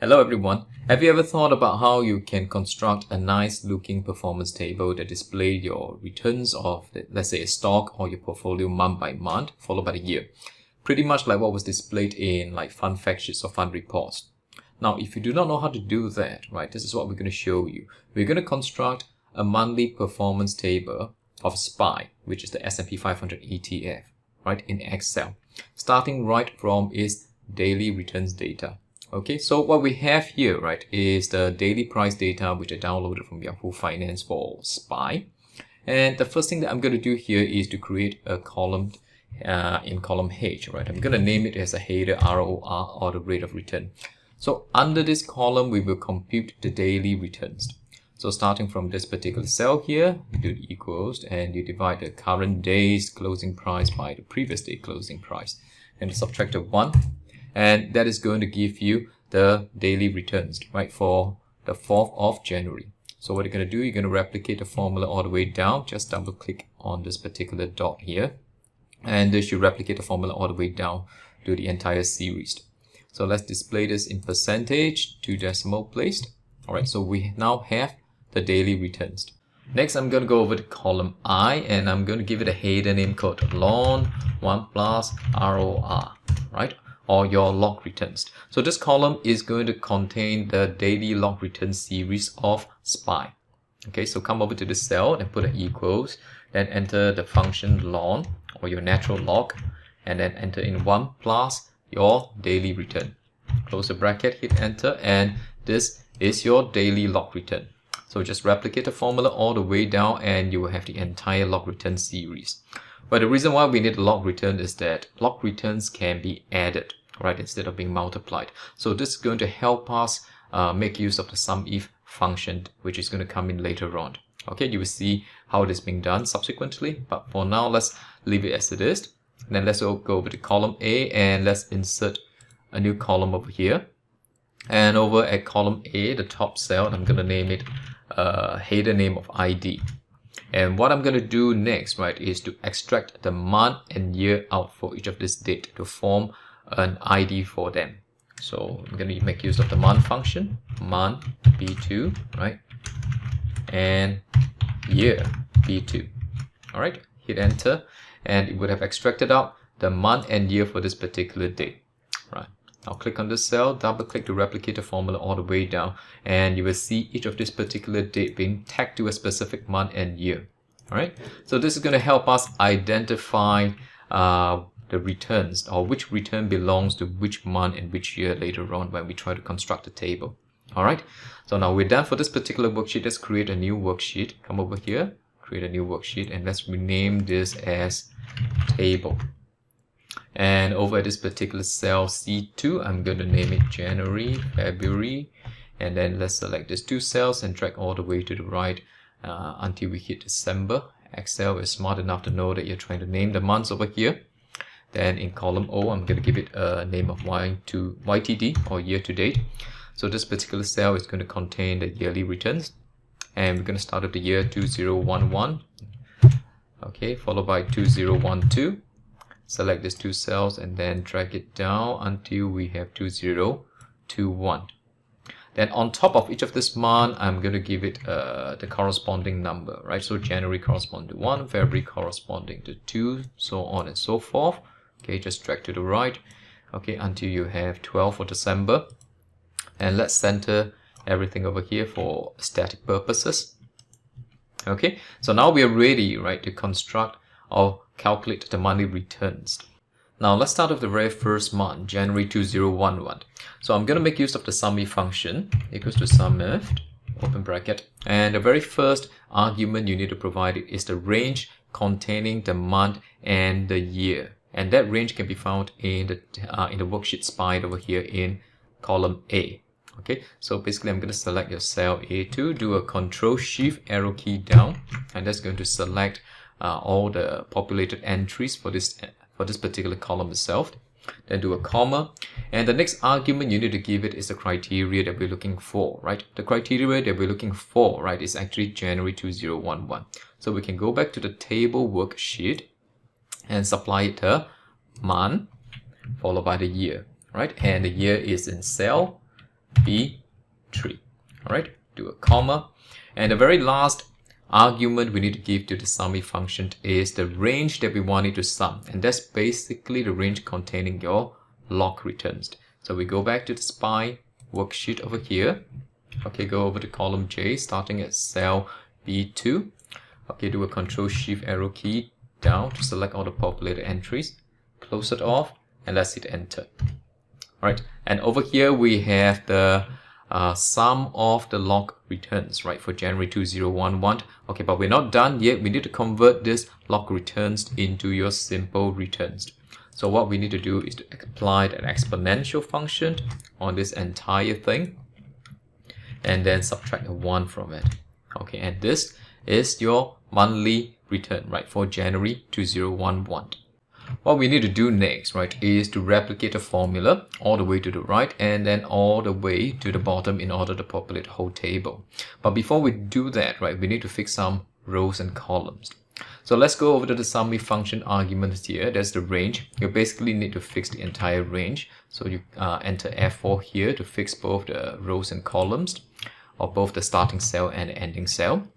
Hello everyone. Have you ever thought about how you can construct a nice looking performance table that display your returns of, let's say, a stock or your portfolio month by month, followed by the year? Pretty much like what was displayed in like fund fact sheets or fund reports. Now, if you do not know how to do that, right, this is what we're going to show you. We're going to construct a monthly performance table of SPY, which is the S&P 500 ETF, right, in Excel, starting right from its daily returns data. Okay, so what we have here, right, is the daily price data which I downloaded from Yahoo Finance for SPY. And the first thing that I'm going to do here is to create a column in column H, right? I'm going to name it as a header ROR, or the rate of return. So under this column, we will compute the daily returns. So starting from this particular cell here, you do the equals and you divide the current day's closing price by the previous day closing price and subtract the 1. And that is going to give you the daily returns, right, for the 4th of January. So what you're going to do, you're going to replicate the formula all the way down. Just double click on this particular dot here. And this should replicate the formula all the way down to the entire series. So let's display this in percentage to decimal place. All right, so we now have the daily returns. Next, I'm going to go over to column I and I'm going to give it a header name called lon 1 plus ROR, right? Or your log returns. So this column is going to contain the daily log return series of SPY. Okay, so come over to the cell and put an equals, then enter the function lon or your natural log, and then enter in 1 plus your daily return. Close the bracket, hit enter, and this is your daily log return. So just replicate the formula all the way down and you will have the entire log return series. But the reason why we need a log return is that log returns can be added, right, instead of being multiplied. So this is going to help us make use of the SUMIF function, which is going to come in later on. Okay, you will see how it is being done subsequently, but for now, let's leave it as it is. And then let's go over to column A and let's insert a new column over here. And over at column A, the top cell, I'm going to name it header name of ID. And what I'm going to do next, right, is to extract the month and year out for each of this date to form an ID for them. So I'm going to make use of the month function, month B2, right, and year B2. All right, hit enter, and it would have extracted out the month and year for this particular date. Right. I'll click on this cell, double click to replicate the formula all the way down, and you will see each of this particular date being tagged to a specific month and year. All right, so this is going to help us identify the returns, or which return belongs to which month and which year later on when we try to construct a table. All right, so now we're done for this particular worksheet. Let's create a new worksheet. Come over here, create a new worksheet, and let's rename this as table. And over at this particular cell C2, I'm going to name it January, February, and then let's select these two cells and drag all the way to the right until we hit December. Excel is smart enough to know that you're trying to name the months over here. Then in column O, I'm going to give it a name of YTD, or year to date. So this particular cell is going to contain the yearly returns, and we're going to start with the year 2011, okay, followed by 2012. Select these two cells and then drag it down until we have 2021. Then on top of each of this month, I'm going to give it the corresponding number, right? So January corresponding to 1, February corresponding to 2, so on and so forth. Okay, just drag to the right, okay, until you have 12 for December. And let's center everything over here for aesthetic purposes. Okay, so now we are ready, right, to construct or calculate the monthly returns. Now let's start with the very first month, January 2011. So I'm going to make use of the SUMIF function, equals to SUMIF, open bracket, and the very first argument you need to provide is the range containing the month and the year, and that range can be found in the worksheet SPY over here in column A. Okay, so basically I'm going to select your cell A2, do a Control Shift arrow key down, and that's going to select all the populated entries for this particular column itself. Then do a comma, and the next argument you need to give it is the criteria that we're looking for, right? The criteria that we're looking for, right, is actually January 2011. So we can go back to the table worksheet and supply it a month followed by the year, right? And the year is in cell B3. All right, do a comma. And the very last argument we need to give to the SUMIF function is the range that we want it to sum. And that's basically the range containing your log returns. So we go back to the SPI worksheet over here. Okay, go over to column J, starting at cell B2. Okay, do a Control Shift arrow key down to select all the populated entries. Close it off, and let's hit enter. Alright, and over here we have the sum of the log returns, right, for January 2011. Okay, but we're not done yet. We need to convert this log returns into your simple returns. So what we need to do is to apply an exponential function on this entire thing, and then subtract a 1 from it. Okay, and this is your monthly return, right, for January 2011. What we need to do next, right, is to replicate the formula all the way to the right and then all the way to the bottom in order to populate the whole table. But before we do that, right, we need to fix some rows and columns. So let's go over to the SUMIF function arguments here. That's the range. You basically need to fix the entire range. So you enter F4 here to fix both the rows and columns of both the starting cell and the ending cell.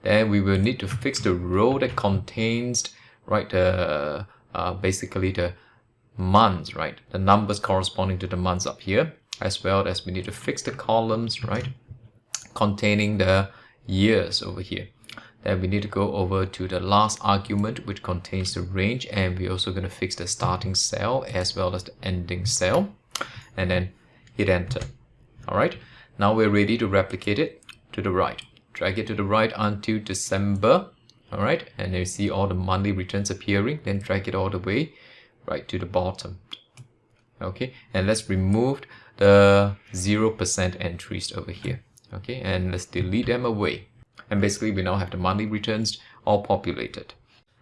Then we will need to fix the row that contains, right, basically the months, right, the numbers corresponding to the months up here, as well as we need to fix the columns, right, containing the years over here. Then we need to go over to the last argument, which contains the range, and we're also going to fix the starting cell as well as the ending cell, and then hit enter. All right, now we're ready to replicate it to the right. Drag it to the right until December. All right, and you see all the monthly returns appearing. Then drag it all the way right to the bottom. Okay, and let's remove the 0% entries over here. Okay, and let's delete them away. And basically we now have the monthly returns all populated.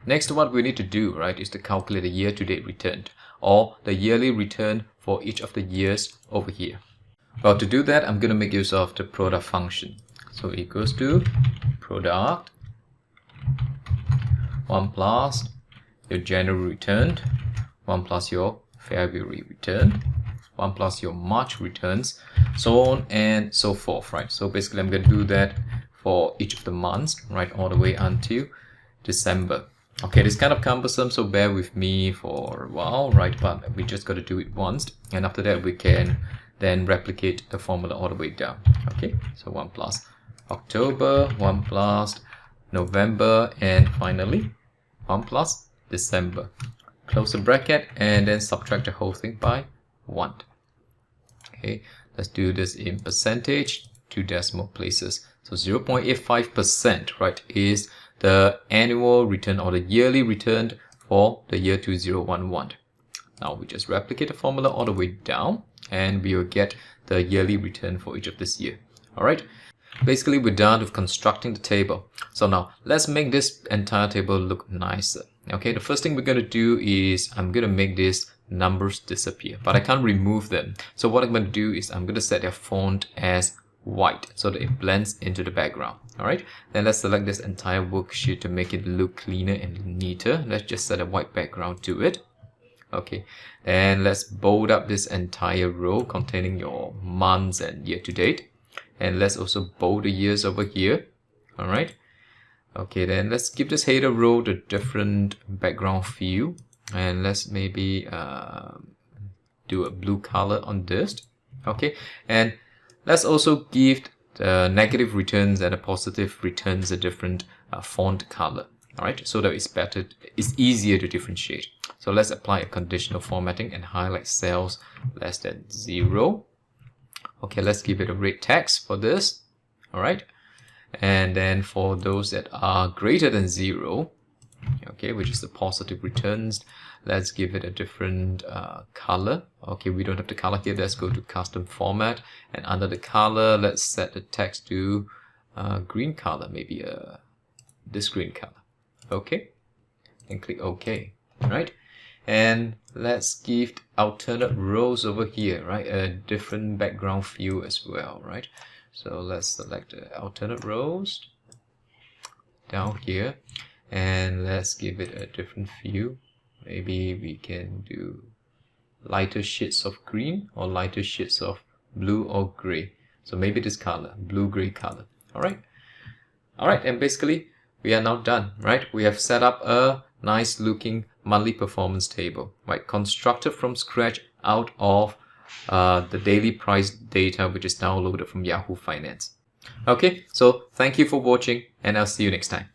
Next, what we need to do, right, is to calculate the year-to-date return, or the yearly return for each of the years over here. Well, to do that, I'm going to make use of the product function. So equals to product 1 plus your January return, 1 plus your February return, 1 plus your March returns, so on and so forth, right? So basically I'm going to do that for each of the months, right, all the way until December. Okay, this is kind of cumbersome, so bear with me for a while, right? But we just got to do it once, and after that we can then replicate the formula all the way down. Okay, so 1 plus October, 1 plus November, and finally 1 plus December. Close the bracket and then subtract the whole thing by 1. Okay, let's do this in percentage, 2 decimal places. So 0.85%, right, is the annual return or the yearly return for the year 2011. Now we just replicate the formula all the way down and we will get the yearly return for each of this year. All right. Basically, we're done with constructing the table. So now let's make this entire table look nicer. Okay, the first thing we're going to do is I'm going to make these numbers disappear, but I can't remove them. So what I'm going to do is I'm going to set their font as white so that it blends into the background. All right, then let's select this entire worksheet to make it look cleaner and neater. Let's just set a white background to it. Okay, and let's bold up this entire row containing your months and year to date. And let's also bold the years over here. All right. Okay, then let's give this header row the different background feel, and let's maybe do a blue color on this. Okay, and let's also give the negative returns and the positive returns a different font color. All right, so that it's easier to differentiate. So let's apply a conditional formatting and highlight cells less than 0. Okay, let's give it a red text for this. All right, and then for those that are greater than 0, okay, which is the positive returns, let's give it a different color. Okay, we don't have the color here. Let's go to custom format, and under the color, let's set the text to green color, maybe this green color. Okay, and click OK. All right, and let's give alternate rows over here, right, a different background view as well, right? So let's select the alternate rows down here, and let's give it a different view. Maybe we can do lighter shades of green or lighter shades of blue or gray. So maybe this color, blue-gray color. All right, and basically we are now done, right? We have set up a nice looking monthly performance table, right? Constructed from scratch out of the daily price data, which is downloaded from Yahoo Finance. Okay, so thank you for watching, and I'll see you next time.